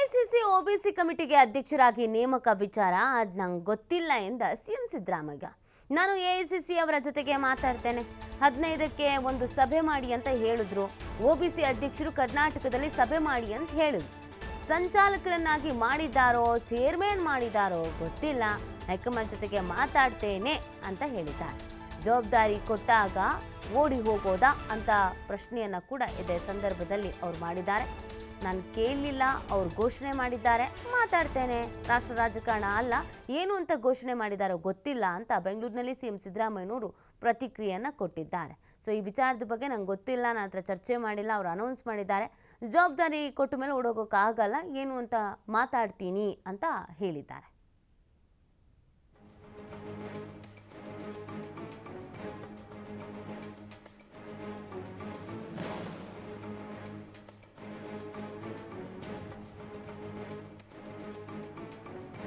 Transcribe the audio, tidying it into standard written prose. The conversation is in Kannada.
ಎಐಸಿಸಿ ಒಬಿಸಿ ಕಮಿಟಿಗೆ ಅಧ್ಯಕ್ಷರಾಗಿ ನೇಮಕ ವಿಚಾರ ಅದು ನಂಗೆ ಗೊತ್ತಿಲ್ಲ ಎಂದ ಸಿಎಂ ಸಿದ್ದರಾಮಯ್ಯ. ನಾನು ಎಐಸಿಸಿ ಅವರ ಜೊತೆಗೆ ಮಾತಾಡ್ತೇನೆ, 15ಕ್ಕೆ ಒಂದು ಸಭೆ ಮಾಡಿ ಅಂತ ಹೇಳಿದ್ರು. ಒಬಿಸಿ ಅಧ್ಯಕ್ಷರು ಕರ್ನಾಟಕದಲ್ಲಿ ಸಭೆ ಮಾಡಿ ಅಂತ ಹೇಳಿದ್ರು. ಸಂಚಾಲಕರನ್ನಾಗಿ ಮಾಡಿದ್ದಾರೋ ಚೇರ್ಮನ್ ಮಾಡಿದ್ದಾರೋ ಗೊತ್ತಿಲ್ಲ, ಹೈಕಮಾಂಡ್ ಜೊತೆಗೆ ಮಾತಾಡ್ತೇನೆ ಅಂತ ಹೇಳಿದ್ದಾರೆ. ಜವಾಬ್ದಾರಿ ಕೊಟ್ಟಾಗ ಓಡಿ ಹೋಗೋದಾ ಅಂತ ಪ್ರಶ್ನೆಯನ್ನ ಕೂಡ ಇದೇ ಸಂದರ್ಭದಲ್ಲಿ ಅವ್ರು ಮಾಡಿದ್ದಾರೆ. ನಾನು ಕೇಳಲಿಲ್ಲ, ಅವ್ರು ಘೋಷಣೆ ಮಾಡಿದ್ದಾರೆ, ಮಾತಾಡ್ತೇನೆ, ರಾಷ್ಟ್ರ ರಾಜಕಾರಣ ಅಲ್ಲ, ಏನು ಅಂತ ಘೋಷಣೆ ಮಾಡಿದಾರೋ ಗೊತ್ತಿಲ್ಲ ಅಂತ ಬೆಂಗಳೂರಿನಲ್ಲಿ ಸಿಎಂ ಸಿದ್ದರಾಮಯ್ಯನವರು ಪ್ರತಿಕ್ರಿಯೆಯನ್ನು ಕೊಟ್ಟಿದ್ದಾರೆ. ಸೊ ಈ ವಿಚಾರದ ಬಗ್ಗೆ ನಂಗೆ ಗೊತ್ತಿಲ್ಲ, ನನ್ನ ಹತ್ರ ಚರ್ಚೆ ಮಾಡಿಲ್ಲ, ಅವ್ರು ಅನೌನ್ಸ್ ಮಾಡಿದ್ದಾರೆ, ಜವಾಬ್ದಾರಿ ಕೊಟ್ಟ ಮೇಲೆ ಓಡೋಗೋಕ್ಕಾಗಲ್ಲ, ಏನು ಅಂತ ಮಾತಾಡ್ತೀನಿ ಅಂತ ಹೇಳಿದ್ದಾರೆ.